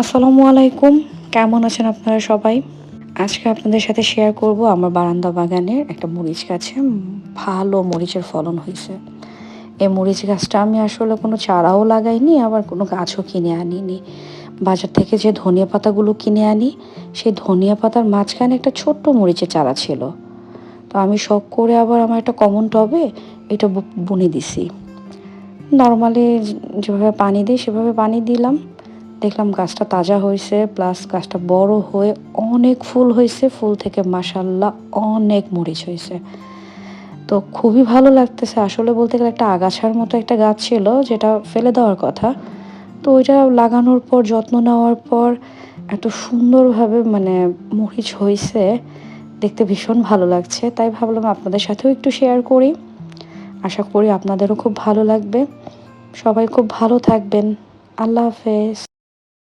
আসসালামু আলাইকুম। কেমন আছেন আপনারা সবাই? আজকে আপনাদের সাথে শেয়ার করব আমার বারান্দা বাগানের একটা মরিচ গাছে ভালো মরিচের ফলন হইছে। এই মরিচ গাছটা আমি আসলে কোনো চারাও লাগাইনি, আবার কোনো গাছও কিনে আনিনি। বাজার থেকে যে ধনিয়া পাতাগুলো কিনে আনি, সেই ধনিয়া পাতার মাঝখানে একটা ছোট্ট মরিচের চারা ছিল। তো আমি শখ করে আবার আমার একটা কমন টবে এটা বুনে দিছি। নরমালি যেভাবে পানি দিই সেভাবে পানি দিলাম। দেখলাম গাছটা তাজা হয়েছে, প্লাস গাছটা বড় হয়ে অনেক ফুল হয়েছে। ফুল থেকে মাশাআল্লাহ অনেক মরিচ হয়েছে। তো খুবই ভালো লাগতেছে। আসলে বলতে গেলে একটা আগাছার মতো একটা গাছ ছিল যেটা ফেলে দেওয়ার কথা। তো ওইটা লাগানোর পর যত্ন নেওয়ার পর এত সুন্দরভাবে মরিচ হইছে, দেখতে ভীষণ ভালো লাগছে। তাই ভাবলাম আপনাদের সাথেও একটু শেয়ার করি। আশা করি আপনাদেরও খুব ভালো লাগবে। সবাই খুব ভালো থাকবেন। আল্লাহ হাফেজ।